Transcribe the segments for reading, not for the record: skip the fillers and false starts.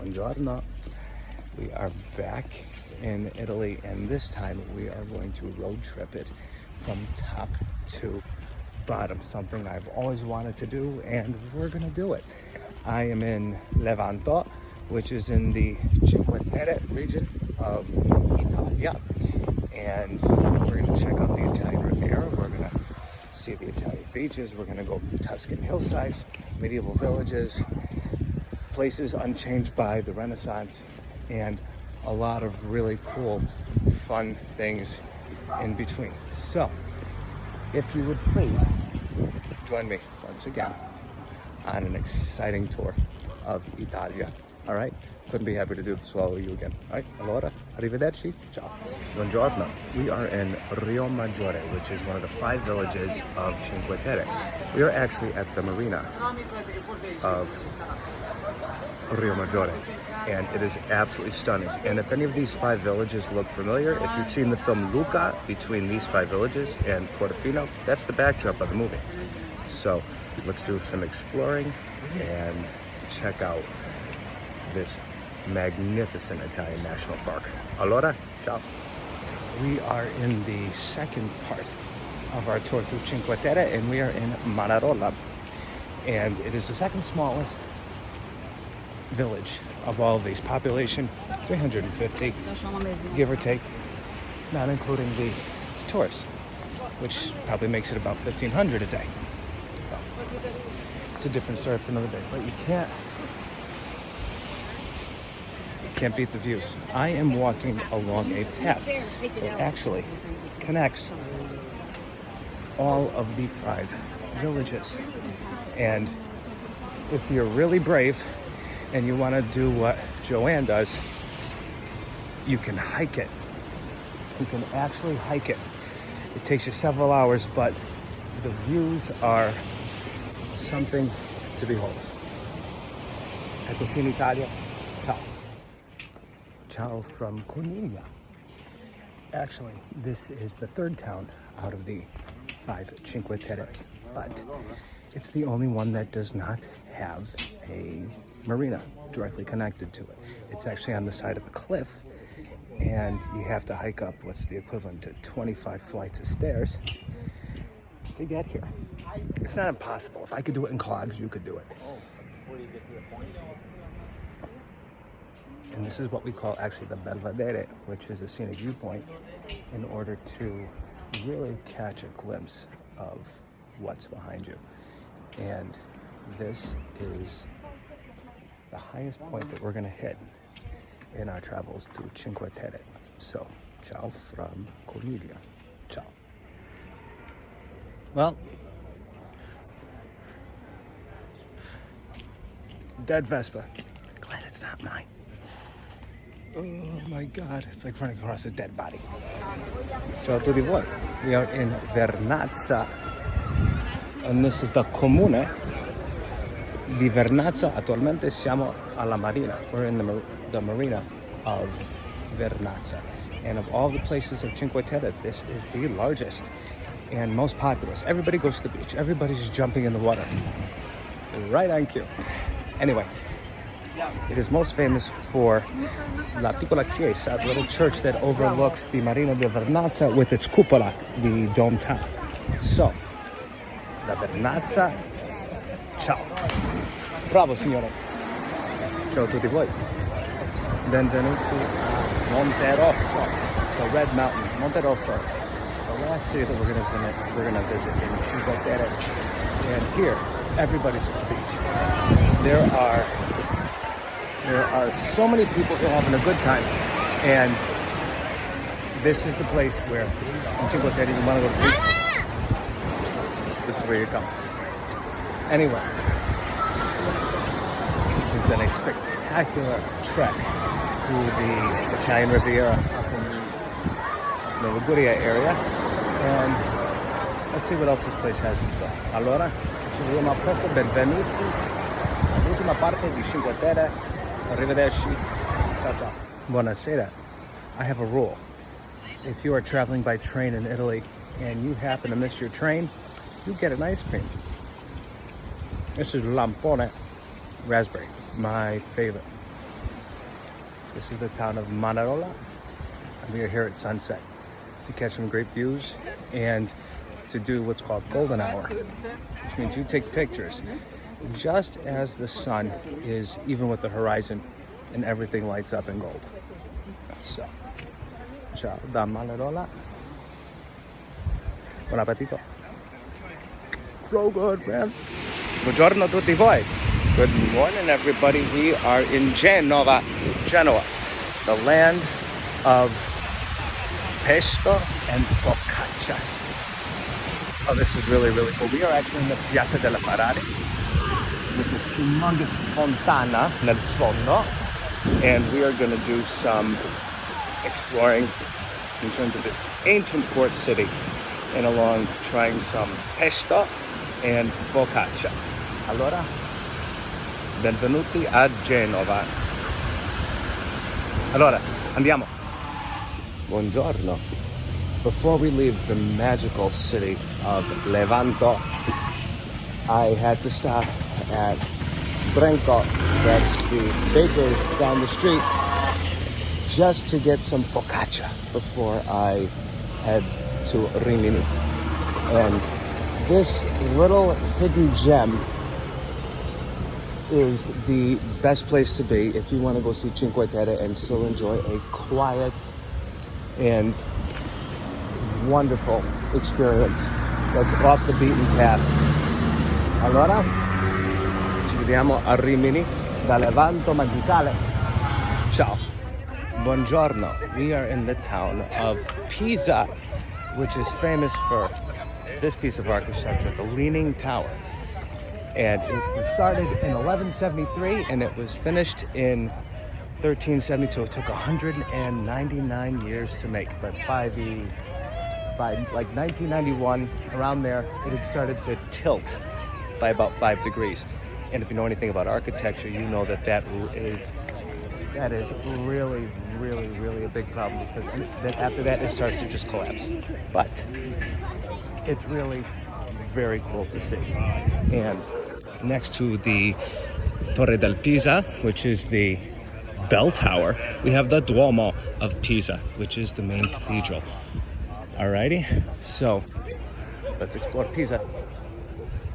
Buongiorno. We are back in Italy, and this time we are going to road trip it from top to bottom, something I've always wanted to do, and we're gonna do it. I am in Levanto, which is in the Cinque Terre region of Italia, and we're gonna check out the Italian Riviera. We're gonna see the Italian beaches. We're gonna go through Tuscan hillsides, medieval villages, places unchanged by the Renaissance, and a lot of really cool, fun things in between. So, if you would please join me once again on an exciting tour of Italia. All right? Couldn't be happy to do this while you again. All right? Allora, arrivederci. Ciao. Buongiorno. We are in Rio Maggiore, which is one of the 5 villages of Cinque Terre. We are actually at the marina of Rio Maggiore, and it is absolutely stunning. And if any of these 5 villages look familiar, if you've seen the film Luca, between these 5 villages and Portofino, that's the backdrop of the movie. So let's do some exploring and check out this magnificent Italian national park. Allora, ciao. We are in the second part of our tour through Cinque Terre, and we are in Manarola, and it is the second smallest village of all of these. Population 350, give or take, not including the tourists, which probably makes it about 1,500 a day. Well, it's a different story for another day, but you can't beat the views. I am walking along a path that actually connects all of the 5 villages, and if you're really brave and you want to do what Joanne does, you can hike it. You can actually hike it. It takes you several hours, but the views are something to behold. Eccoci in Italia. Ciao. Ciao from Cornelia. Actually, this is the 3rd town out of the 5 Cinque Terre, but it's the only one that does not have a marina directly connected to it. It's actually on the side of a cliff, and you have to hike up what's the equivalent to 25 flights of stairs to get here. It's not impossible. If I could do it in clogs, you could do it. And this is what we call actually the Belvedere, which is a scenic viewpoint, in order to really catch a glimpse of what's behind you. And this is the highest point that we're going to hit in our travels to Cinque Terre. So, ciao from Cornelia. Ciao. Well, dead Vespa. Glad it's not mine. Oh my God, it's like running across a dead body. Ciao a tutti voi. We are in Vernazza, and this is the comune di Vernazza. Attualmente siamo alla marina. We're in the marina of Vernazza. And of all the places of Cinque Terre, this is the largest and most populous. Everybody goes to the beach. Everybody's jumping in the water. Right on cue. Anyway, it is most famous for La Piccola Chiesa, the little church that overlooks the Marina di Vernazza with its cupola, the dome top. So, La Vernazza, ciao. Bravo, signore. Ciao a tutti voi. Benvenuti a Monte Rosso, the Red Mountain. Monte Rosso, the last city that we're gonna visit in Cinque Terre. And here, everybody's at the beach. There are so many people here having a good time, and this is the place where in Cinque Terre you want to go to the beach. This is where you come. Anyway, this has been a spectacular trek through the Italian Riviera up in the Liguria area, and let's see what else this place has in store. Allora, ci vediamo a presto, benvenuti all'ultima parte di Cinque Terre. Arrivederci. Ciao ciao. Buonasera. I have a rule. If you are traveling by train in Italy and you happen to miss your train, you get an ice cream. This is Lampone raspberry, my favorite. This is the town of Manarola. And we are here at sunset to catch some great views and to do what's called golden hour, which means you take pictures just as the sun is even with the horizon and everything lights up in gold. So, ciao da Manarola. Buon appetito. So good, man. Buongiorno a tutti voi. Good morning, everybody. We are in Genoa, the land of pesto and focaccia. Oh, this is really, really cool. We are actually in the Piazza della Ferrari with this humongous fontana nel sfondo, and we are going to do some exploring in terms of this ancient port city and along trying some pesto and focaccia. Allora, benvenuti a Genova. Allora, andiamo. Buongiorno. Before we leave the magical city of Levanto, I had to stop at Brenco, that's the bakery down the street, just to get some focaccia before I head to Rimini. And this little hidden gem is the best place to be if you want to go see Cinque Terre and still enjoy a quiet and wonderful experience that's off the beaten path. Allora, ci vediamo a Rimini da Levanto Magicale. Ciao. Buongiorno. We are in the town of Pisa, which is famous for this piece of architecture, the Leaning Tower. And it started in 1173 and it was finished in 1372. It took 199 years to make, but by like 1991, around there, it had started to tilt by about 5 degrees. And if you know anything about architecture, you know that is really, really, really a big problem, because then after that it starts to just collapse. But it's really very cool to see. And next to the Torre del Pisa, which is the bell tower, we have the Duomo of Pisa, which is the main cathedral. Alrighty, so let's explore Pisa.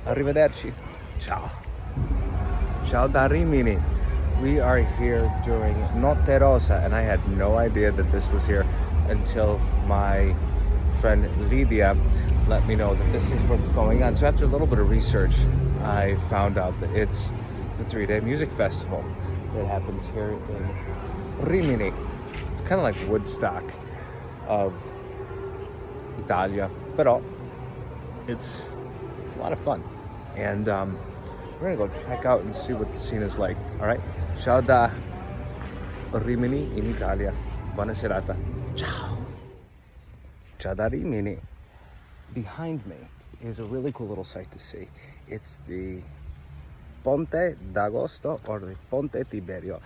Arrivederci. Ciao. Ciao da Rimini. We are here during Notte Rosa, and I had no idea that this was here until my friend Lydia let me know that this is what's going on. So after a little bit of research, I found out that it's the 3-day music festival that happens here in Rimini. It's kind of like Woodstock of Italia, but it's a lot of fun. And we're gonna go check out and see what the scene is like. All right, ciao da Rimini in Italia. Buona serata. Ciao. Ciao da Rimini. Behind me is a really cool little sight to see. It's the Ponte d'Agosto, or the Ponte Tiberio,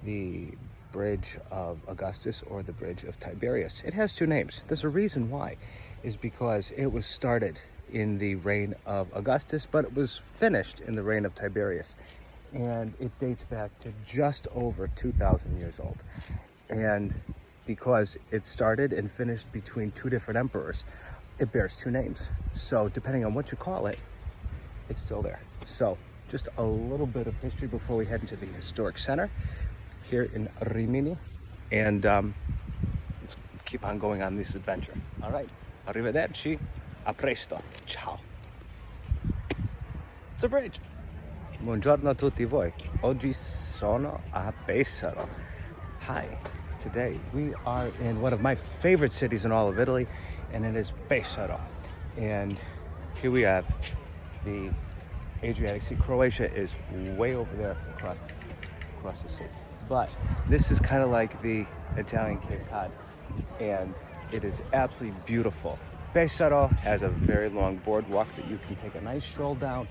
the Bridge of Augustus or the Bridge of Tiberius. It has 2 names. There's a reason why, is because it was started in the reign of Augustus, but it was finished in the reign of Tiberius. And it dates back to just over 2,000 years old. And because it started and finished between 2 different emperors, it bears 2 names. So depending on what you call it, it's still there. So just a little bit of history before we head into the historic center here in Rimini. And let's keep on going on this adventure. All right, arrivederci, a presto, ciao. It's a bridge. Buongiorno a tutti voi. Oggi sono a Pesaro. Hi, today we are in one of my favorite cities in all of Italy, and it is Pesaro. And here we have the Adriatic Sea. Croatia is way over there across the sea. But this is kind of like the Italian Cape Cod, and it is absolutely beautiful. Pesaro has a very long boardwalk that you can take a nice stroll down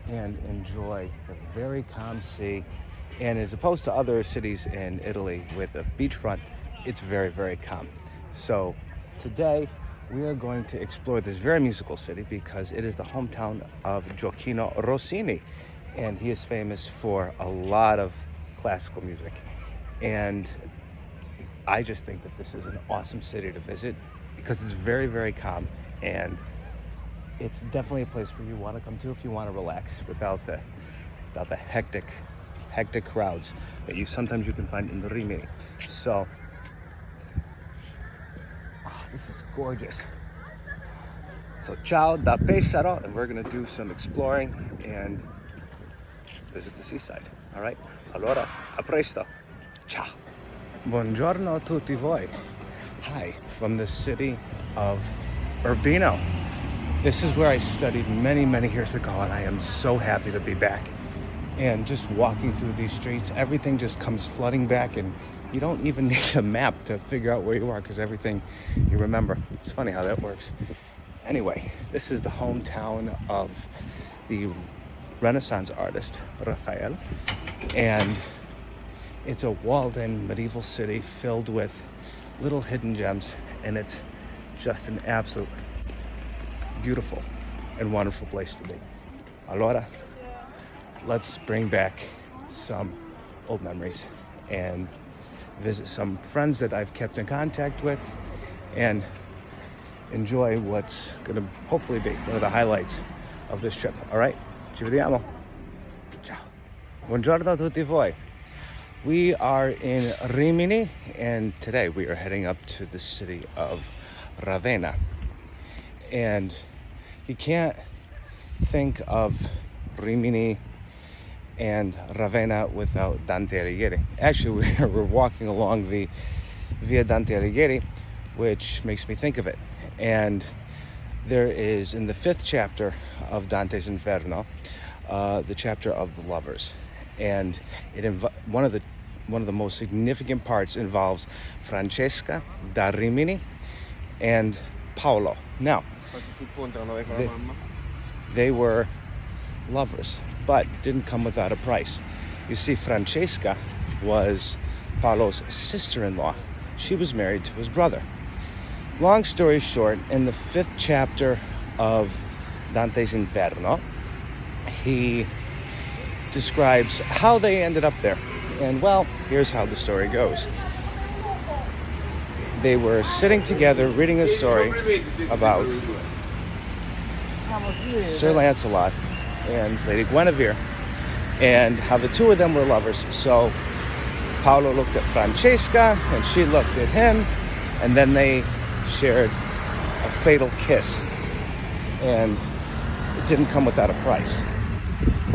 and enjoy the very calm sea. And as opposed to other cities in Italy with a beachfront, it's very, very calm. So today we are going to explore this very musical city because it is the hometown of Gioacchino Rossini, and he is famous for a lot of classical music. And I just think that this is an awesome city to visit because it's very, very calm, and it's definitely a place where you want to come to if you want to relax without the hectic crowds that you sometimes you can find in Rimini. So, this is gorgeous. So ciao da Pesaro, and we're gonna do some exploring and visit the seaside. All right? Allora, a presto. Ciao. Buongiorno a tutti voi. Hi, from the city of Urbino. This is where I studied many, many years ago, and I am so happy to be back. And just walking through these streets, everything just comes flooding back, and you don't even need a map to figure out where you are because everything you remember. It's funny how that works. Anyway, this is the hometown of the Renaissance artist Raphael, and it's a walled-in medieval city filled with little hidden gems, and it's just an absolute beautiful and wonderful place to be. Allora, let's bring back some old memories and visit some friends that I've kept in contact with and enjoy what's going to hopefully be one of the highlights of this trip. All right? Ci vediamo. Ciao. Buongiorno a tutti voi. We are in Rimini, and today we are heading up to the city of Ravenna. And you can't think of Rimini and Ravenna without Dante Alighieri. Actually, we're walking along the Via Dante Alighieri, which makes me think of it. And there is, in the 5th chapter of Dante's Inferno, the chapter of the lovers, and one of the most significant parts involves Francesca da Rimini and Paolo. Now, they were lovers, but didn't come without a price. You see, Francesca was Paolo's sister-in-law. She was married to his brother. Long story short, in the 5th chapter of Dante's Inferno, he describes how they ended up there. And well, here's how the story goes. They were sitting together reading a story about Sir Lancelot and Lady Guinevere and how the two of them were lovers. So Paolo looked at Francesca and she looked at him, and then they shared a fatal kiss, and it didn't come without a price.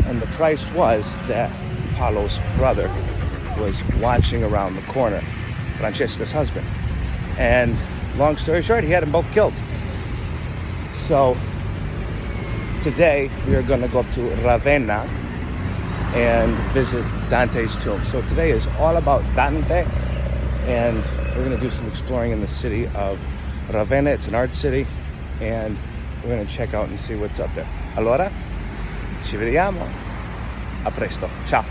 And the price was that Paolo's brother was watching around the corner, Francesca's husband. And long story short, he had them both killed. So today we are going to go up to Ravenna and visit Dante's tomb. So today is all about Dante, and we're going to do some exploring in the city of Ravenna. It's an art city, and we're going to check out and see what's up there. Allora, ci vediamo. A presto. Ciao.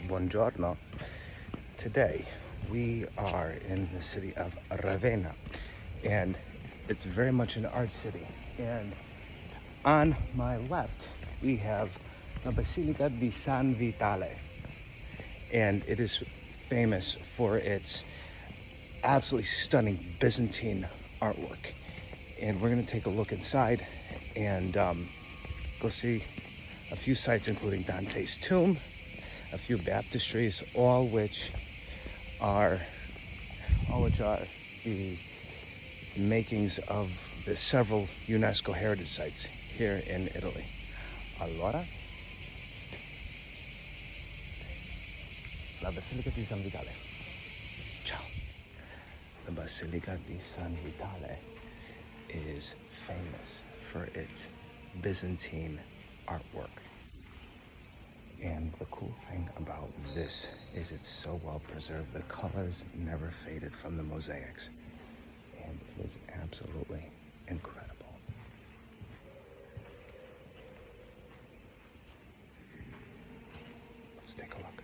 Buongiorno. Today, we are in the city of Ravenna, and it's very much an art city. And on my left, we have the Basilica di San Vitale, and it is famous for its absolutely stunning Byzantine artwork. And we're going to take a look inside and go see a few sites, including Dante's tomb, a few baptistries, all which are the makings of the several UNESCO heritage sites here in Italy. Allora, la Basilica di San Vitale. Ciao. The Basilica di San Vitale is famous for its Byzantine artwork. And the cool thing about this is it's so well preserved. The colors never faded from the mosaics. And it is absolutely incredible. Let's take a look.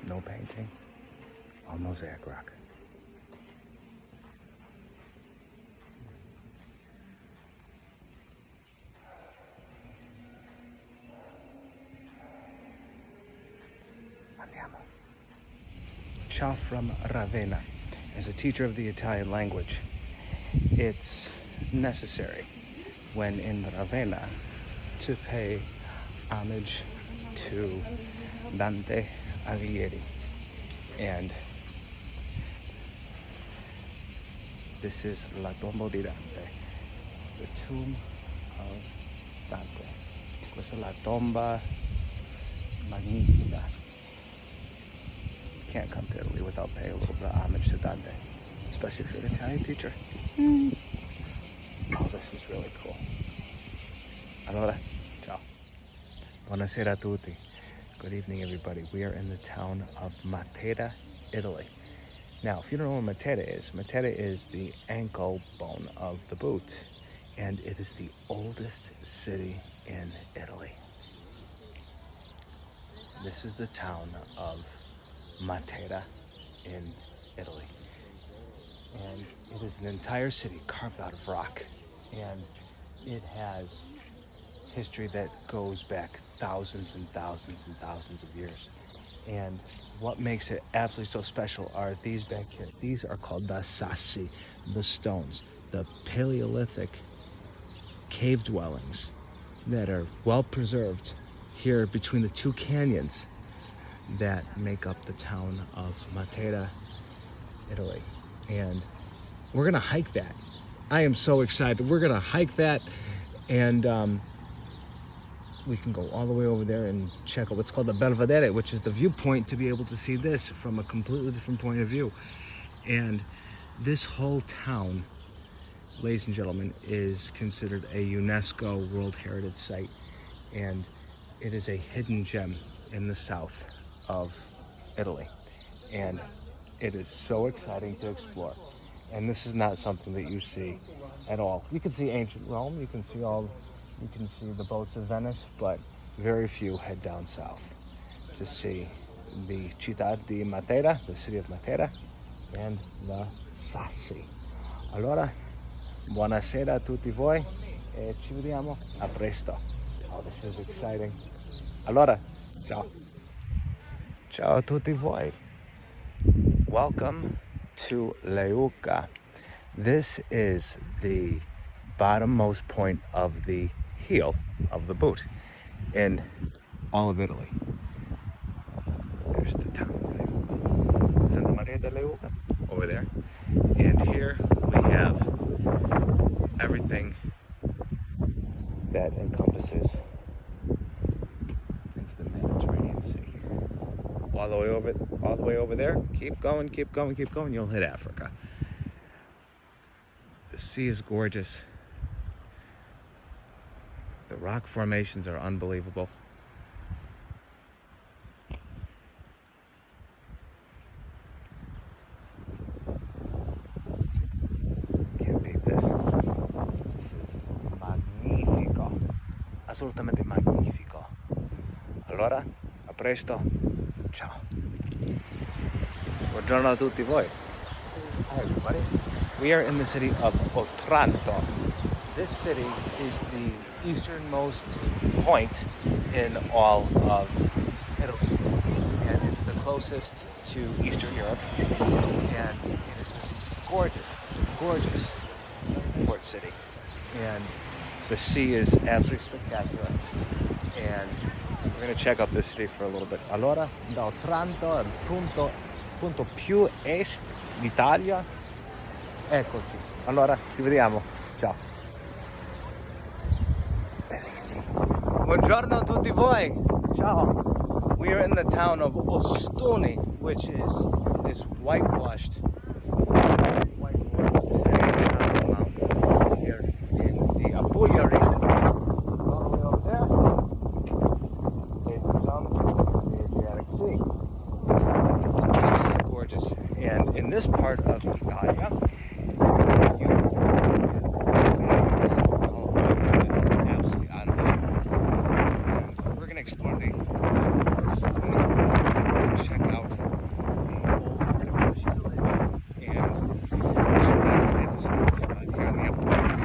No painting, all mosaic rock. Andiamo. Ciao from Ravenna. As a teacher of the Italian language, it's necessary when in Ravenna to pay homage to Dante Alighieri. And this is La Tomba di Dante, the tomb of Dante. Questa è la tomba magnifica. You can't come to Italy without paying a little bit of homage to Dante, especially if you're an Italian teacher. Oh, this is really cool. Allora, ciao. Buonasera a tutti. Good evening, everybody. We are in the town of Matera, Italy. Now, if you don't know what Matera is the ankle bone of the boot, and it is the oldest city in Italy. This is the town of Matera in Italy. And it is an entire city carved out of rock. And it has history that goes back thousands and thousands and thousands of years. And what makes it absolutely so special are these back here. These are called the sassi, the stones, the Paleolithic cave dwellings that are well preserved here between the two canyons that make up the town of Matera, Italy. And we're gonna hike that. I am so excited. We're gonna hike that, and we can go all the way over there and check out what's called the Belvedere, which is the viewpoint to be able to see this from a completely different point of view. And this whole town, ladies and gentlemen, is considered a UNESCO World Heritage Site, and it is a hidden gem in the south of Italy. And it is so exciting to explore. And this is not something that you see at all. You can see ancient Rome, you can see the boats of Venice, but very few head down south to see the Città di Matera, the city of Matera, and the Sassi. Allora, buonasera a tutti voi e ci vediamo a presto. Oh, this is exciting. Allora, ciao. Ciao a tutti voi. Welcome to Leuca. This is the bottommost point of the heel of the boot in all of Italy. There's the town of Leuca. Santa Maria de Leuca over there. And here we have everything that encompasses into the Mediterranean Sea. All the way over there. Keep going, you'll hit Africa. The sea is gorgeous. The rock formations are unbelievable. Can't beat this. This is magnifico. Assolutamente magnifico. Allora, a presto. Ciao. Buongiorno a tutti voi. Hi everybody. We are in the city of Otranto. This city is the easternmost point in all of Italy, and it's the closest to Eastern Europe, and it is a gorgeous port city, and the sea is absolutely spectacular, and we're going to check out this city for a little bit. Allora, da Otranto al punto più est d'Italia, eccoci. Allora, ci vediamo. Ciao. Bellissimo. Buongiorno a tutti voi. Ciao. We are in the town of Ostuni, which is this whitewashed city on top of the mountain here in the Apulia region. All the way over there, ladies and gentlemen, the Adriatic Sea. It's absolutely gorgeous. And in this part of Italia, you explore the check out the old Irish village and this magnificent spot here in the Apulia region.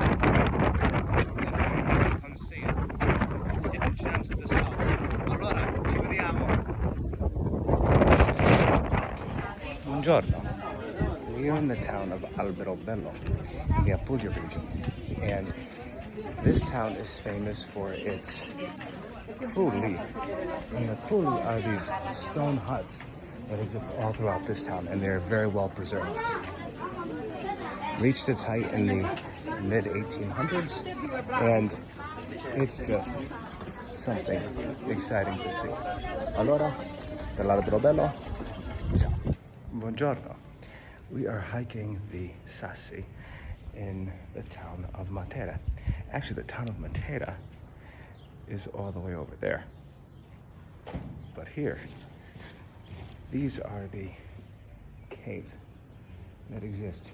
You have to come see it. It's hidden gems of the south. Allora, ci vediamo. Buongiorno. We are in the town of Alberobello, in the Apulia region, and this town is famous for its culi. And the culi are these stone huts that exist all throughout this town, and they're very well preserved. Reached its height in the mid 1800s, and it's just something exciting to see. Allora, dall'Alberobello, ciao. Buongiorno. We are hiking the Sassi in the town of Matera. Actually, the town of Matera is all the way over there. But here, these are the caves that exist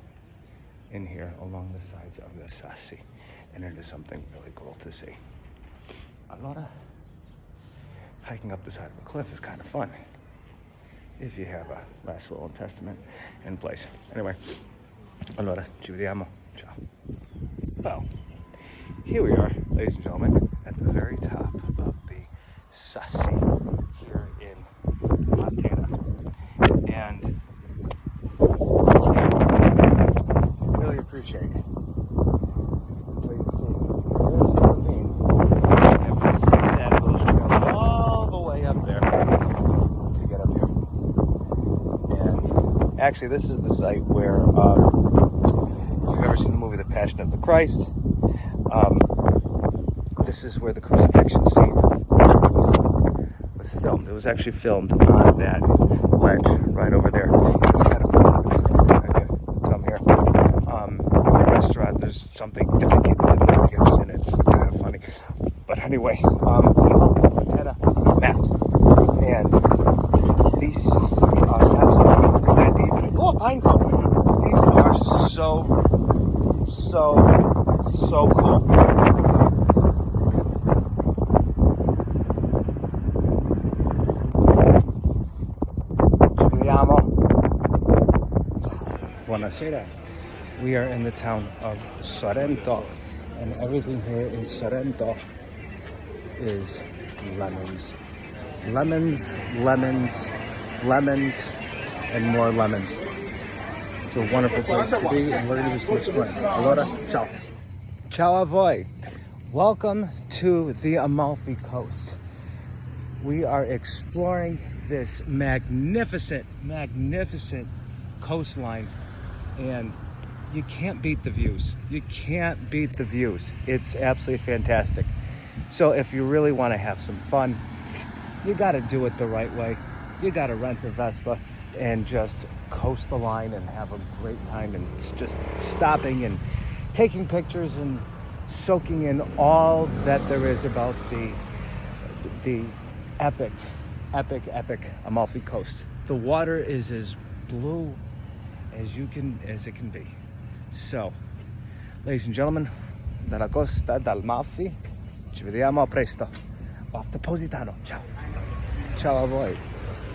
in here along the sides of the Sassi. And it is something really cool to see. Allora, hiking up the side of a cliff is kind of fun if you have a last will and testament in place. Anyway, allora, ci vediamo. Ciao. Well, here we are, ladies and gentlemen, at the very top of the Sassi here in Matera. And you can't really appreciate it until you see there's the ravine. You have to zigzag those trails all the way up there to get up here. And actually, this is the site where, if you've ever seen the movie The Passion of the Christ, this is where the crucifixion scene was filmed. It was actually filmed on that ledge right over there. It's kind of fun. Come here. The restaurant, there's something dedicated to Mel Gibson. It's kind of funny. But anyway, he had a map. And these are absolutely glad to even. Oh, pine cone. These are so cool. Buonasera. We are in the town of Sorrento, and everything here in Sorrento is lemons. Lemons, lemons, lemons, and more lemons. It's a wonderful place to be, and we're going to do some exploring. Allora, ciao. Ciao a voi. Welcome to the Amalfi Coast. We are exploring this magnificent coastline, and you can't beat the views. You can't beat the views. It's absolutely fantastic. So if you really want to have some fun, you got to do it the right way. You got to rent a Vespa and just coast the line and have a great time, and just stopping and taking pictures and soaking in all that there is about the epic Amalfi Coast. The water is as blue as it can be. So, ladies and gentlemen, dalla costa d'Amalfi, ci vediamo presto. Off to Positano. Ciao. Ciao a voi.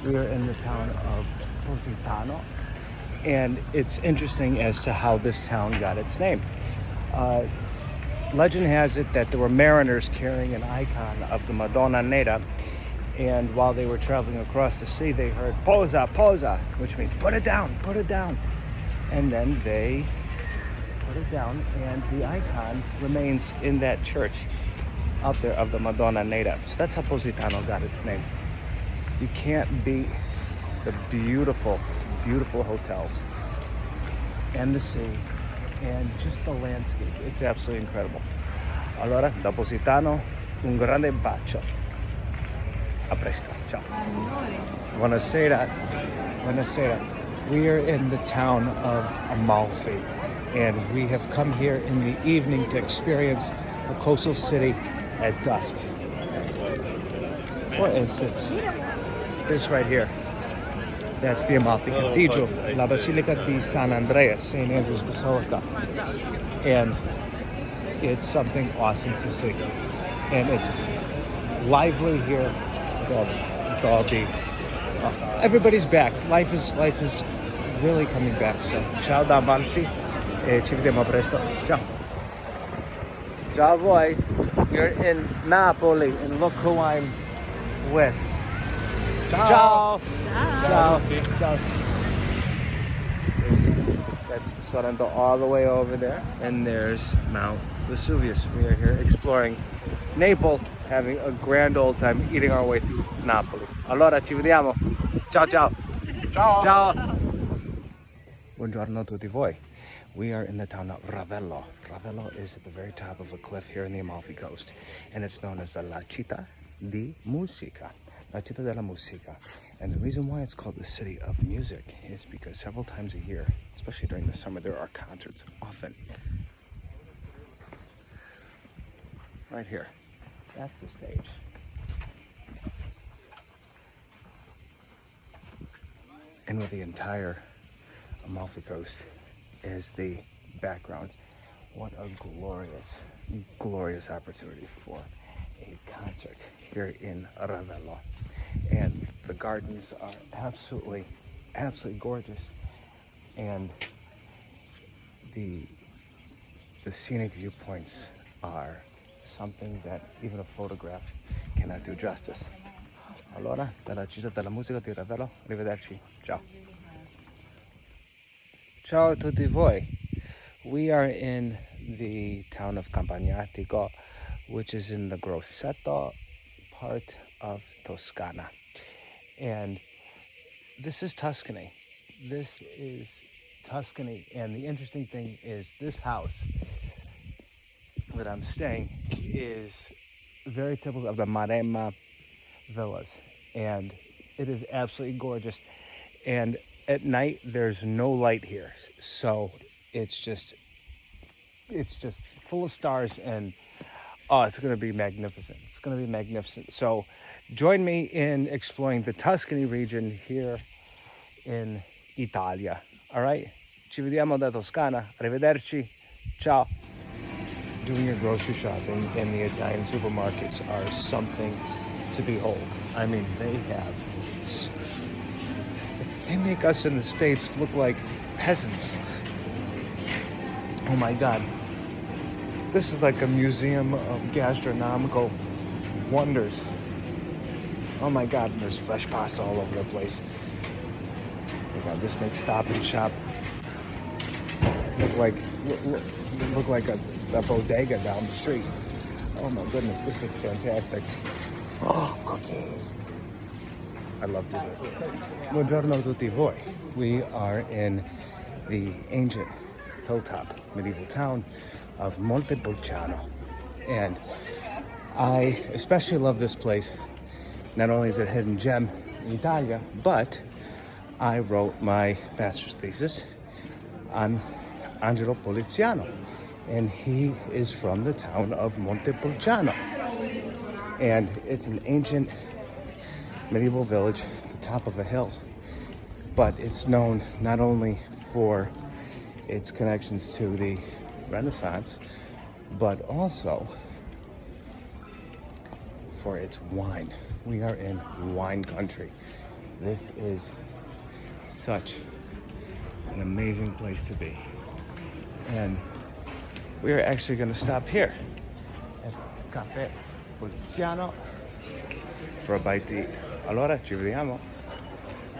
We are in the town of Positano, and it's interesting as to how this town got its name. Legend has it that there were mariners carrying an icon of the Madonna Nera, and while they were traveling across the sea, they heard "Posa, posa," which means put it down, put it down. And then they put it down, and the icon remains in that church out there of the Madonna Nera. So that's how Positano got its name. You can't beat the beautiful hotels and the sea and just the landscape. It's absolutely incredible. Allora, da Positano, un grande bacio. A presto. Ciao. Buonasera. Buonasera. We are in the town of Amalfi, and we have come here in the evening to experience the coastal city at dusk. For instance, this right here, that's the Amalfi Cathedral, La Basilica di San Andrea, St. Andrew's Basilica. And it's something awesome to see. And it's lively here with all the everybody's back. Life is really coming back. So, ciao da Amalfi e ci vediamo presto. Ciao. Ciao a voi. We're in Napoli, and look who I'm with. Ciao. Ciao. Ciao. Ciao. That's Sorrento all the way over there. And there's Mount Vesuvius. We are here exploring Naples, having a grand old time, eating our way through Napoli. Allora, ci vediamo. Ciao, ciao. Ciao. Ciao. Buongiorno a tutti voi. We are in the town of Ravello. Ravello is at the very top of a cliff here in the Amalfi Coast, and it's known as the La Città di Musica. La Città della Musica. And the reason why it's called the City of Music is because several times a year, especially during the summer, there are concerts often. Right here. That's the stage. And with the entire Amalfi Coast as the background, what a glorious, glorious opportunity for a concert here in Ravello. And the gardens are absolutely, absolutely gorgeous. And the scenic viewpoints are something that even a photograph cannot do justice. Allora, dalla città della musica di Ravello, arrivederci, ciao. Ciao a tutti voi. We are in the town of Campagnatico, which is in the Grosseto part of Toscana. And this is Tuscany. This is Tuscany. And the interesting thing is this house that I'm staying is very typical of the Maremma villas. And it is absolutely gorgeous. And at night, there's no light here. So it's just full of stars, and it's going to be magnificent. It's going to be magnificent. So join me in exploring the Tuscany region here in Italia. All right? Ci vediamo da Toscana. Arrivederci. Ciao. Doing your grocery shopping in the Italian supermarkets are something to behold. I mean, they make us in the States look like peasants. Oh my God. This is like a museum of gastronomical wonders. Oh my God, there's fresh pasta all over the place. Oh my God, this makes Stop and Shop look like a bodega down the street. Oh my goodness, this is fantastic. Oh, cookies. I love dessert. Buongiorno a tutti voi. We are in the ancient hilltop medieval town of Montepulciano. And I especially love this place. Not only is it a hidden gem in Italia, but I wrote my master's thesis on Angelo Poliziano. And he is from the town of Montepulciano. And it's an ancient medieval village at the top of a hill. But it's known not only for its connections to the Renaissance, but also for its wine. We are in wine country. This is such an amazing place to be. And we are actually going to stop here at Caffè Poliziano for a bite to eat. Allora, ci vediamo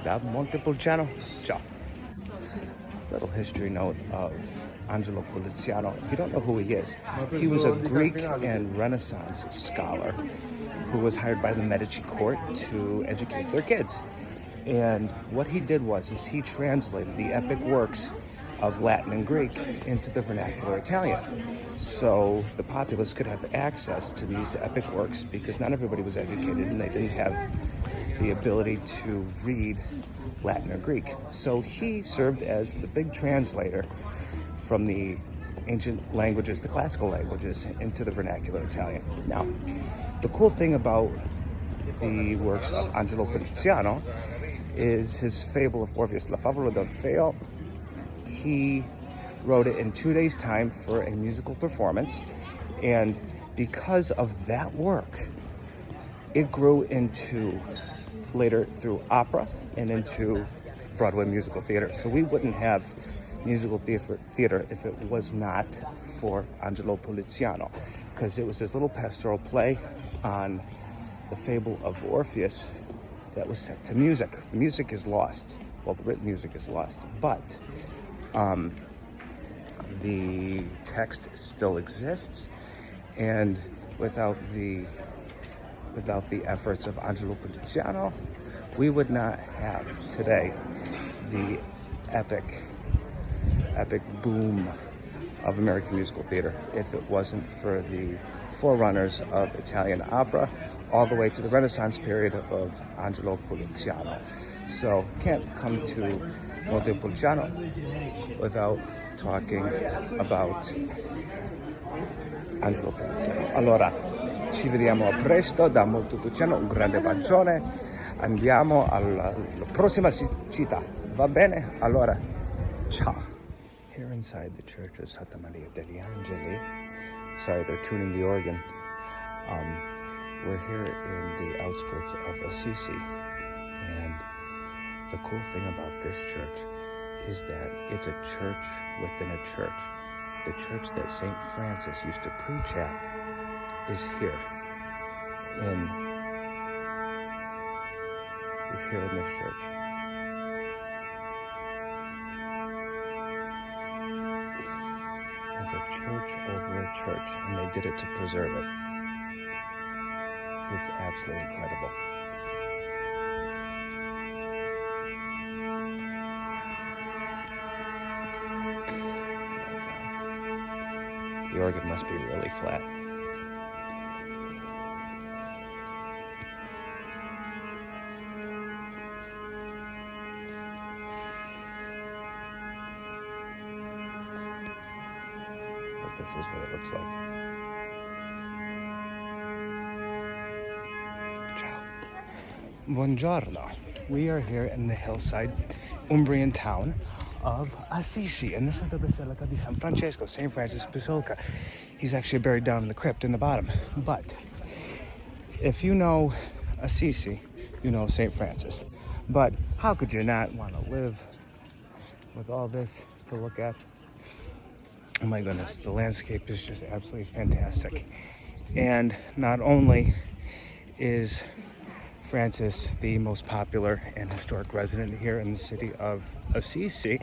da Montepulciano. Ciao. Little history note of Angelo Poliziano. If you don't know who he is, he was a Greek and Renaissance scholar who was hired by the Medici court to educate their kids. And what he did was he translated the epic works of Latin and Greek into the vernacular Italian. So the populace could have access to these epic works because not everybody was educated and they didn't have the ability to read Latin or Greek. So he served as the big translator from the ancient languages, the classical languages, into the vernacular Italian. Now, the cool thing about the works of Angelo Poliziano is his fable of Orpheus, La Favola d'Orfeo. He wrote it in 2 days' time for a musical performance, and because of that work, it grew into later through opera and into Broadway musical theater. So we wouldn't have musical theater if it was not for Angelo Poliziano, because it was this little pastoral play on the fable of Orpheus that was set to music. The music is lost. Well, the written music is lost, but the text still exists, and without the efforts of Angelo Poliziano, we would not have today the epic boom of American musical theater if it wasn't for the forerunners of Italian opera all the way to the Renaissance period of Angelo Poliziano. So can't come to Montepulciano without talking about Angelo Poliziano. Allora, ci vediamo presto da Montepulciano, un grande bacione. Andiamo alla prossima città. Va bene? Allora, ciao. Here inside the church of Santa Maria degli Angeli, sorry, they're tuning the organ. We're here in the outskirts of Assisi, and the cool thing about this church is that it's a church within a church. The church that St. Francis used to preach at is here in this church. It's a church over a church, and they did it to preserve it. It's absolutely incredible. The organ must be really flat. But this is what it looks like. Ciao. Buongiorno. We are here in the hillside Umbrian town of Assisi, and this is the Basilica di San Francesco, St. Francis Basilica. He's actually buried down in the crypt in the bottom. But if you know Assisi, you know St. Francis. But how could you not want to live with all this to look at? Oh my goodness, the landscape is just absolutely fantastic. And not only is Francis the most popular and historic resident here in the city of Assisi,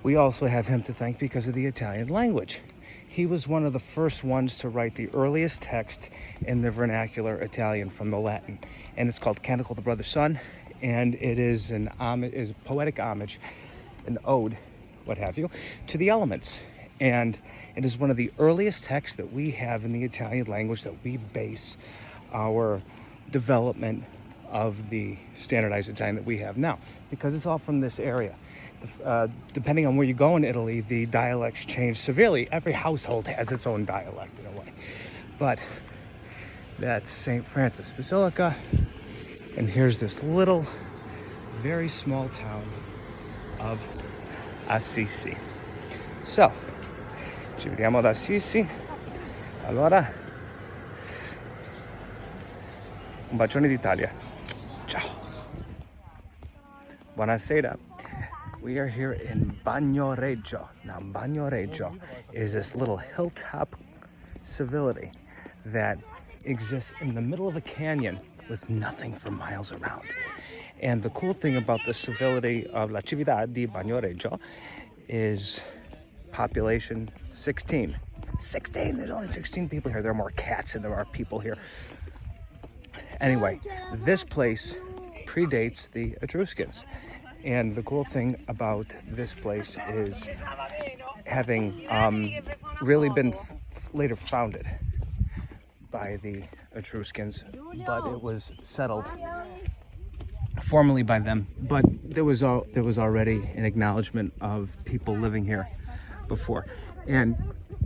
we also have him to thank because of the Italian language. He was one of the first ones to write the earliest text in the vernacular Italian from the Latin, and it's called Canticle of the Brother Sun, and it is a poetic homage, an ode, what have you, to the elements. And it is one of the earliest texts that we have in the Italian language that we base our development of the standardized Italian that we have now, because it's all from this area. Depending on where you go in Italy, the dialects change severely. Every household has its own dialect in a way. But that's St. Francis Basilica, and here's this little, very small town of Assisi. So, ci vediamo ad Assisi. Allora, un bacione d'Italia. Ciao. Buonasera. We are here in Bagnoregio. Now, Bagnoregio is this little hilltop civility that exists in the middle of a canyon with nothing for miles around. And the cool thing about the civility of La Civiltà di Bagnoregio is population 16. 16, there's only 16 people here. There are more cats than there are people here. Anyway, this place predates the Etruscans. And the cool thing about this place is having really been later founded by the Etruscans, but it was settled formerly by them. But there was already an acknowledgement of people living here before. And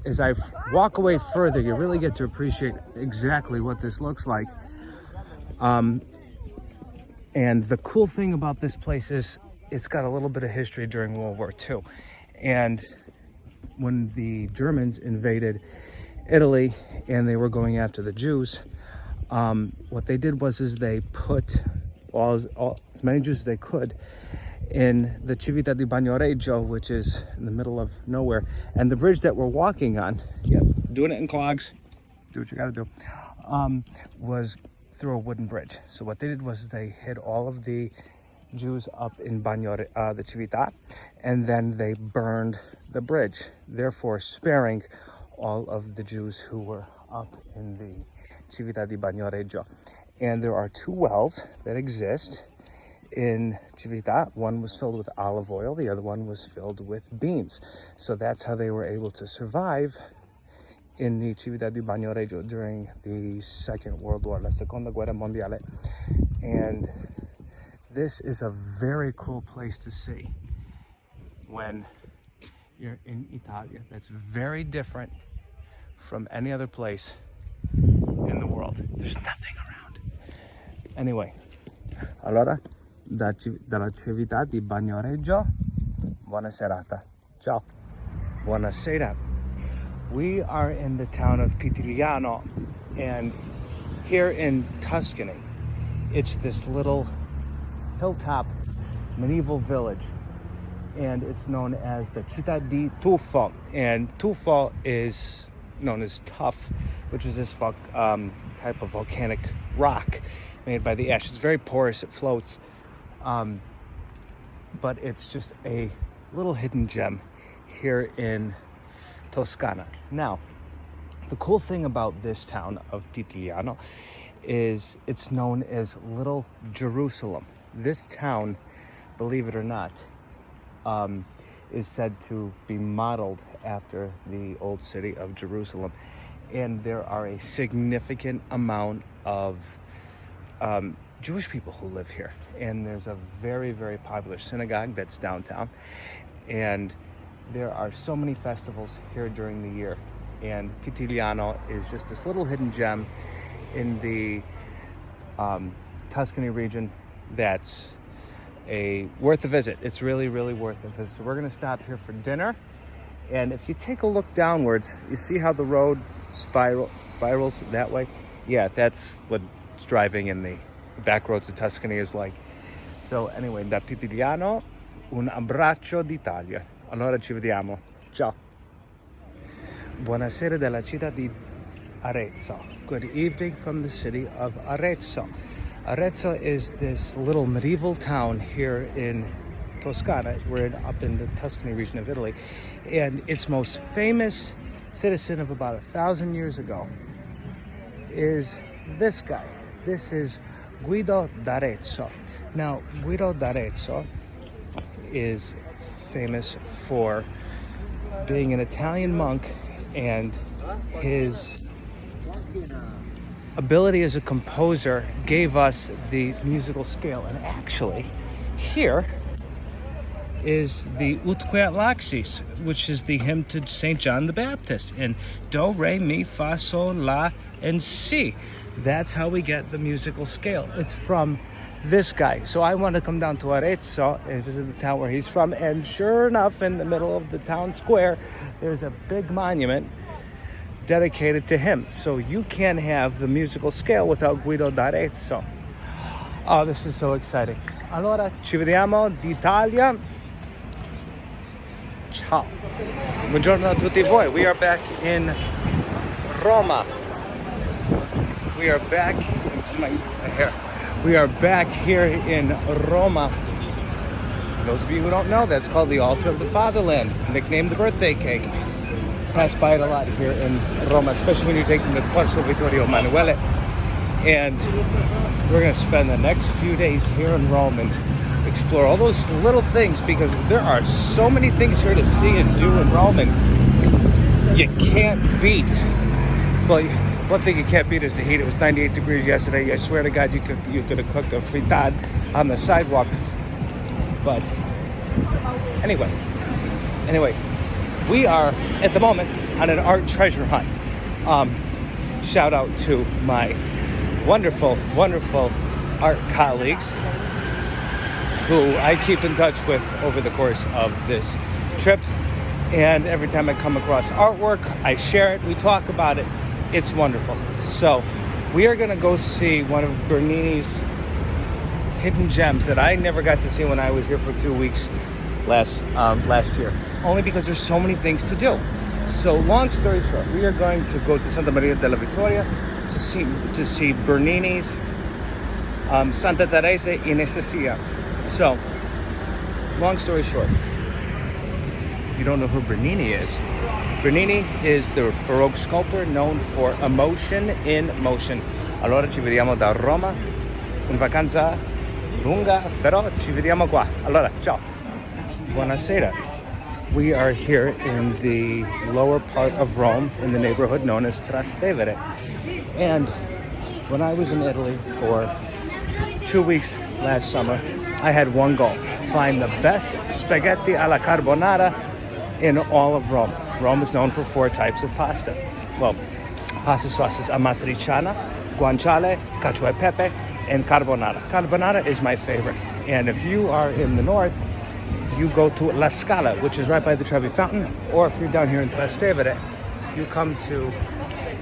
as I walk away further, you really get to appreciate exactly what this looks like. And the cool thing about this place is it's got a little bit of history during World War II. And when the Germans invaded Italy and they were going after the Jews, what they did was they put as many Jews as they could in the Civiltà di Bagnoregio, which is in the middle of nowhere. And the bridge that we're walking on, doing it in clogs, do what you gotta do, was through a wooden bridge. So what they did was they hid all of the Jews up in the Civiltà, and then they burned the bridge, therefore sparing all of the Jews who were up in the Città di Bagnoregio. And there are two wells that exist in Civita. One was filled with olive oil, the other one was filled with beans. So that's how they were able to survive in the Città di Bagnoregio during the Second World War, La Seconda Guerra Mondiale. And this is a very cool place to see when you're in Italia. That's very different from any other place in the world. There's nothing around. Anyway, allora, dalla Città di Bagnoregio, buona serata. Ciao. Buonasera. We are in the town of Pitigliano, and here in Tuscany, it's this little hilltop medieval village, and it's known as the Città di Tuffo. And Tuffo is known as tuff, which is this type of volcanic rock made by the ash. It's very porous, it floats, but it's just a little hidden gem here in Toscana. Now, the cool thing about this town of Pitigliano is it's known as Little Jerusalem. This town, believe it or not, is said to be modeled after the old city of Jerusalem. And there are a significant amount of Jewish people who live here. And there's a very, very popular synagogue that's downtown. And there are so many festivals here during the year. And Pitigliano is just this little hidden gem in the Tuscany region that's worth a visit. It's really, really worth a visit. So we're gonna stop here for dinner. And if you take a look downwards, you see how the road spirals that way? Yeah, that's what driving in the back roads of Tuscany is like. So anyway, da Pitigliano, un abbraccio d'Italia. Allora ci vediamo. Ciao. Buonasera dalla città di Arezzo. Good evening from the city of Arezzo. Arezzo is this little medieval town here in Toscana. We're up in the Tuscany region of Italy. And its most famous citizen of about 1,000 years ago is this guy. This is Guido d'Arezzo. Now, Guido d'Arezzo is famous for being an Italian monk, and his ability as a composer gave us the musical scale. And actually, here is the Utque Laxis, which is the hymn to St. John the Baptist, in Do, Re, Mi, Fa, Sol, La, and Si. That's how we get the musical scale. It's from this guy. So I want to come down to Arezzo and visit the town where he's from, and sure enough, in the middle of the town square, there's a big monument dedicated to him. So you can't have the musical scale without Guido d'Arezzo. Oh, this is so exciting. Allora, ci vediamo d'Italia. Ciao. Buongiorno a tutti voi. We are back in Roma. We are back. We are back here in Roma. Those of you who don't know, that's called the Altar of the Fatherland, nicknamed the birthday cake. Pass by it a lot here in Roma, especially when you're taking the Corso Vittorio Emanuele. And we're going to spend the next few days here in Rome and explore all those little things, because there are so many things here to see and do in Rome, and you can't beat. Well, one thing you can't beat is the heat. It was 98 degrees yesterday. I swear to God, you could have cooked a frittata on the sidewalk. But anyway, we are at the moment on an art treasure hunt. Shout out to my wonderful, wonderful art colleagues who I keep in touch with over the course of this trip. And every time I come across artwork, I share it, we talk about it. It's wonderful. So we are gonna go see one of Bernini's hidden gems that I never got to see when I was here for 2 weeks last year, only because there's so many things to do. So long story short, we are going to go to Santa Maria della Vittoria to see Bernini's Santa Teresa in Assisi. So long story short, if you don't know who Bernini is the Baroque sculptor known for emotion in motion. Allora ci vediamo da Roma, in vacanza lunga, però ci vediamo qua. Allora, ciao. Buonasera. We are here in the lower part of Rome in the neighborhood known as Trastevere. And when I was in Italy for 2 weeks last summer, I had one goal: find the best spaghetti alla carbonara in all of Rome. Rome is known for 4 types of pasta. Well, pasta sauces: amatriciana, guanciale, cacio e pepe, and carbonara. Carbonara is my favorite. And if you are in the north, you go to La Scala, which is right by the Trevi Fountain, or if you're down here in Trastevere, you come to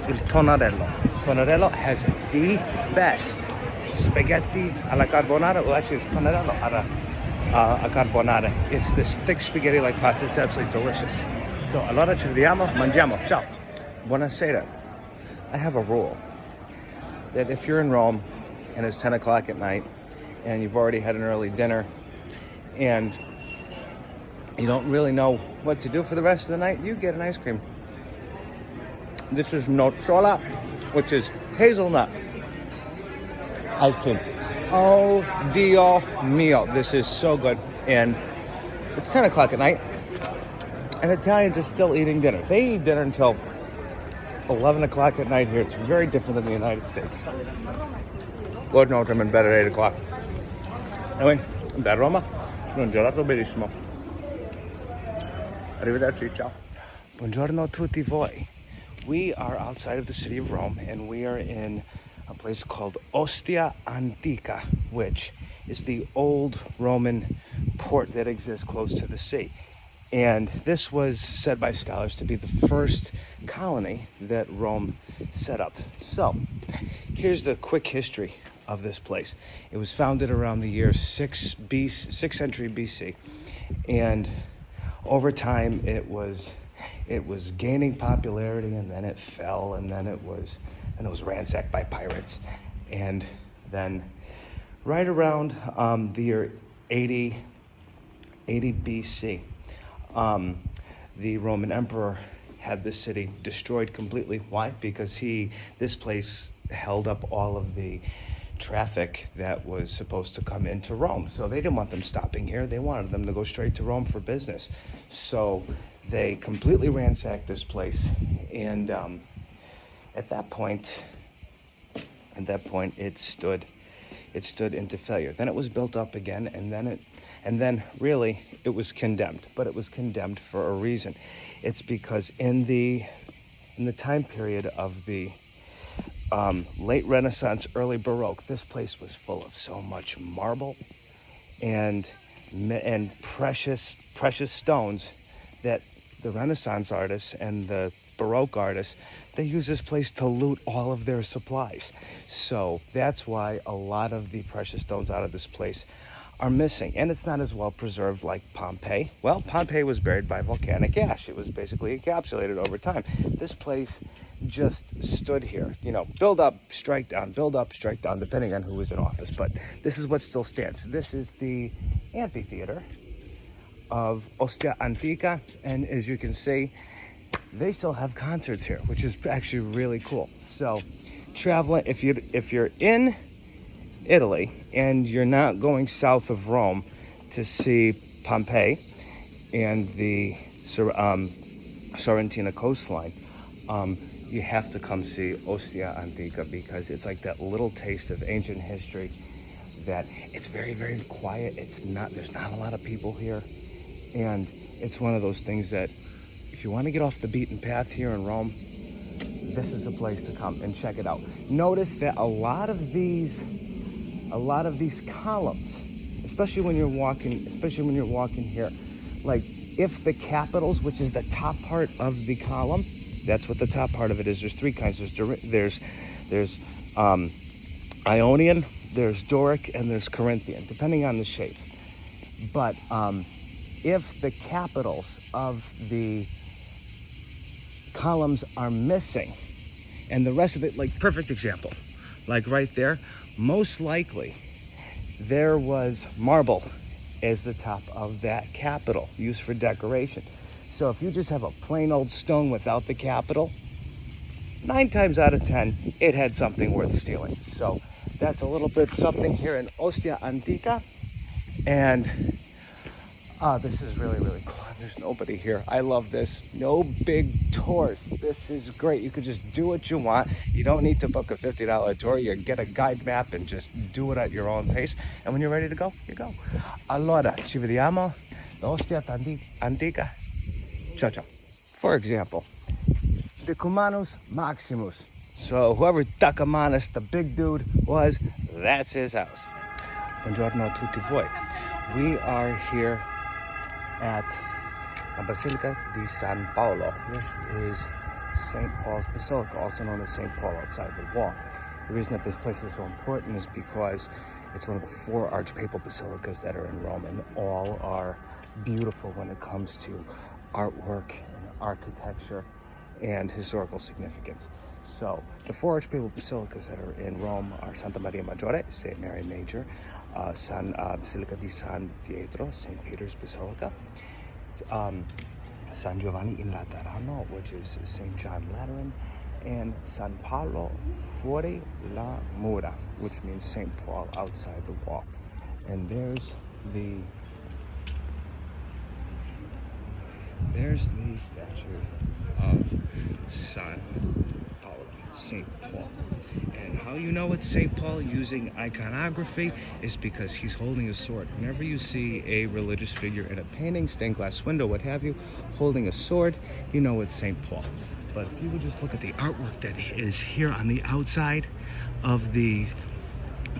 Il Tonarello. Tonarello has the best spaghetti alla carbonara. Well, actually, it's Tonarello alla carbonara. It's this thick spaghetti-like pasta. It's absolutely delicious. So, allora ci vediamo, mangiamo. Ciao. Buonasera. I have a rule that if you're in Rome and it's 10 o'clock at night and you've already had an early dinner and you don't really know what to do for the rest of the night, you get an ice cream. This is nocciola, which is hazelnut ice cream. Oh, Dio mio, this is so good. And it's 10 o'clock at night, and Italians are still eating dinner. They eat dinner until 11 o'clock at night here. It's very different than the United States. Lord knows I'm in bed at 8 o'clock. Anyway, da Roma, un gelato bellissimo. Arrivederci, ciao. Buongiorno a tutti voi. We are outside of the city of Rome, and we are in a place called Ostia Antica, which is the old Roman port that exists close to the sea. And this was said by scholars to be the first colony that Rome set up. So, here's the quick history of this place. It was founded around the year 6th century BC, and over time it was gaining popularity, and then it fell, and then it was ransacked by pirates. And then right around the year 80 BC, the Roman emperor had this city destroyed completely. Why? Because this place held up all of the traffic that was supposed to come into Rome. So they didn't want them stopping here. They wanted them to go straight to Rome for business. So they completely ransacked this place, and at that point it stood into failure. Then it was built up again, and then really it was condemned. But it was condemned for a reason. It's because in the time period of the late Renaissance, early Baroque, this place was full of so much marble and precious stones that the Renaissance artists and the Baroque artists, they use this place to loot all of their supplies. So that's why a lot of the precious stones out of this place are missing. And it's not as well preserved like Pompeii. Well, Pompeii was buried by volcanic ash. It was basically encapsulated over time. This place just stood here, build up, strike down, depending on who was in office. But this is what still stands. This is the amphitheater of Ostia Antica, and as you can see, they still have concerts here, which is actually really cool. So, traveling, if you're in Italy and you're not going south of Rome to see Pompeii and the Sorrentina coastline, you have to come see Ostia Antica, because it's like that little taste of ancient history. That it's very, very quiet. There's not a lot of people here, and it's one of those things that if you want to get off the beaten path here in Rome, this is a place to come and check it out. Notice that a lot of these columns, especially when you're walking here, like if the capitals, which is the top part of the column, that's what the top part of it is. There's 3 kinds. There's Ionian, there's Doric, and there's Corinthian, depending on the shape. But if the capitals of the columns are missing, and the rest of it, like perfect example, like right there, most likely there was marble as the top of that capital used for decoration. So if you just have a plain old stone without the capital, 9 times out of 10, it had something worth stealing. So that's a little bit something here in Ostia Antica. And this is really, really cool. There's nobody here. I love this. No big tours. This is great. You can just do what you want. You don't need to book a $50 tour. You get a guide map and just do it at your own pace. And when you're ready to go, you go. Allora, ci vediamo. Ostia Antica. Ciao, ciao. For example, Decumanus Maximus. So whoever Decumanus, the big dude, was, that's his house. Buongiorno a tutti voi. We are here at the Basilica di San Paolo. This is St. Paul's Basilica, also known as St. Paul outside the wall. The reason that this place is so important is because it's one of the 4 archpapal basilicas that are in Rome, and all are beautiful when it comes to artwork and architecture and historical significance. So the 4 archpapal basilicas that are in Rome are Santa Maria Maggiore, St. Mary Major, Basilica di San Pietro, St. Peter's Basilica, San Giovanni in Laterano, which is St. John Lateran, and San Paolo fuori la mura, which means St. Paul outside the wall. And there's the statue of San Paolo, St. Paul. And how you know it's St. Paul using iconography is because he's holding a sword. Whenever you see a religious figure in a painting, stained glass window, what have you, holding a sword, you know it's St. Paul. But if you would just look at the artwork that is here on the outside of the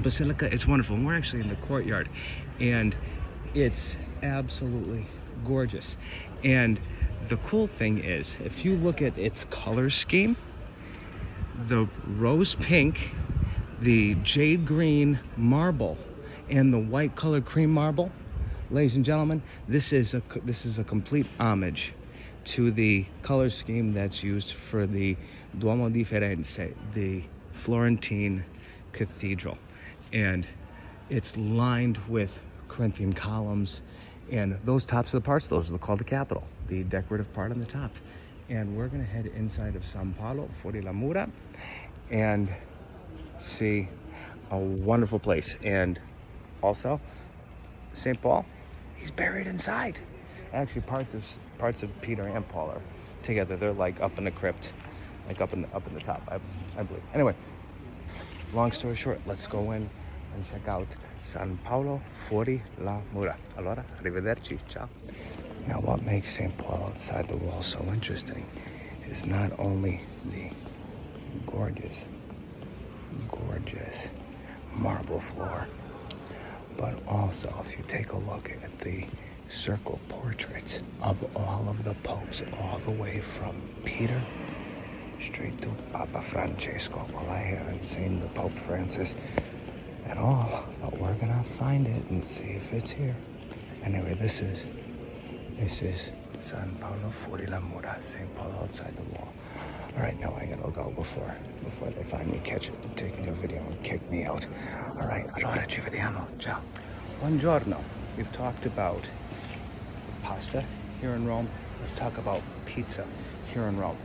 basilica, it's wonderful. And we're actually in the courtyard, and it's absolutely gorgeous. And the cool thing is, if you look at its color scheme, the rose pink, the jade green marble, and the white colored cream marble, ladies and gentlemen, this is a complete homage to the color scheme that's used for the Duomo di Firenze, the Florentine cathedral. And it's lined with Corinthian columns, and those tops of the parts, those are called the capital, the decorative part on the top. And we're gonna head inside of San Paolo fuori la mura and see a wonderful place. And also, St. Paul, he's buried inside. Actually, parts of Peter and Paul are together. They're like up in the crypt, like up in the top, I believe. Anyway, long story short, let's go in and check out San Paolo fuori la mura. Allora, arrivederci, ciao. Now, what makes St. Paul outside the wall so interesting is not only the gorgeous marble floor, but also if you take a look at the circle portraits of all of the popes, all the way from Peter straight to Papa Francesco. Well, I haven't seen the Pope Francis at all, but we're gonna find it and see if it's here. Anyway, this is San Paolo fuori la mura, St. Paul outside the wall. All right, now I gotta go before they find me taking a video and kick me out. All right, allora ci vediamo. Ciao. Buongiorno. We've talked about pasta here in Rome. Let's talk about pizza here in Rome.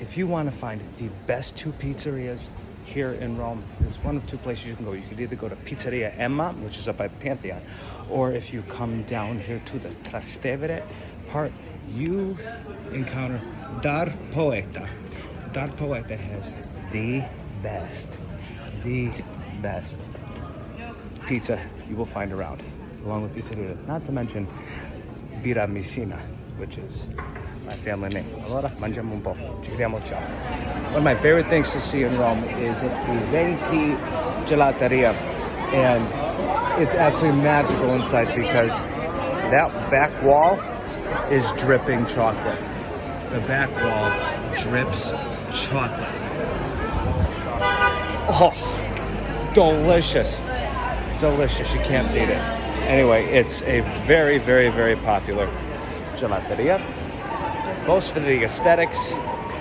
If you want to find the best 2 pizzerias here in Rome, there's one of 2 places you can go. You could either go to Pizzeria Emma, which is up by Pantheon, or if you come down here to the Trastevere part, you encounter Dar Poeta. Dar Poeta has the best pizza you will find around, along with pizzeria. Not to mention Birra Messina, which is my family name. Allora, mangiamo un po'. Ci vediamo, ciao. One of my favorite things to see in Rome is at the Venchi Gelateria. And it's absolutely magical inside because that back wall is dripping chocolate. The back wall drips chocolate. Oh, delicious. Delicious. You can't beat it. Anyway, it's a very, very, very popular gelateria. Both for the aesthetics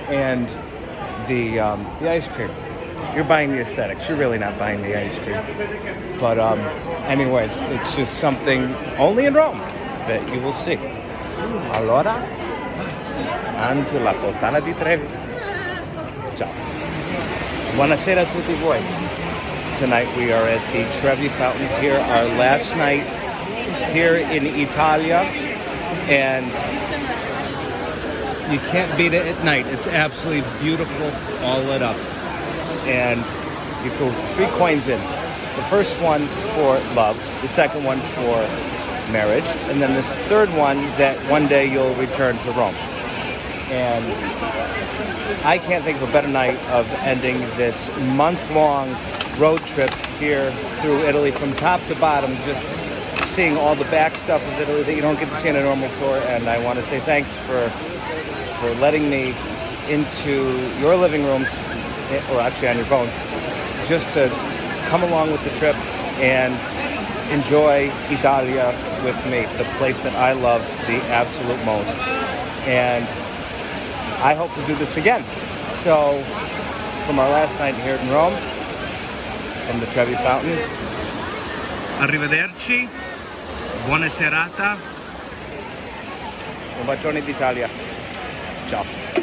and the ice cream. You're buying the aesthetics. You're really not buying the ice cream. But anyway, it's just something only in Rome that you will see. Allora, anche la Fontana di Trevi. Ciao. Buonasera a tutti voi. Tonight we are at the Trevi Fountain here, our last night here in Italia, and you can't beat it at night. It's absolutely beautiful, all lit up. And you throw 3 coins in. The first one for love, the second one for marriage, and then this third one that one day you'll return to Rome. And I can't think of a better night of ending this month-long road trip here through Italy from top to bottom, just seeing all the back stuff of Italy that you don't get to see in a normal tour. And I want to say thanks for letting me into your living rooms, or actually on your phone, just to come along with the trip and enjoy Italia with me, the place that I love the absolute most. And I hope to do this again. So, from our last night here in Rome and the Trevi Fountain, arrivederci, buona serata, un bacione d'Italia. Ciao.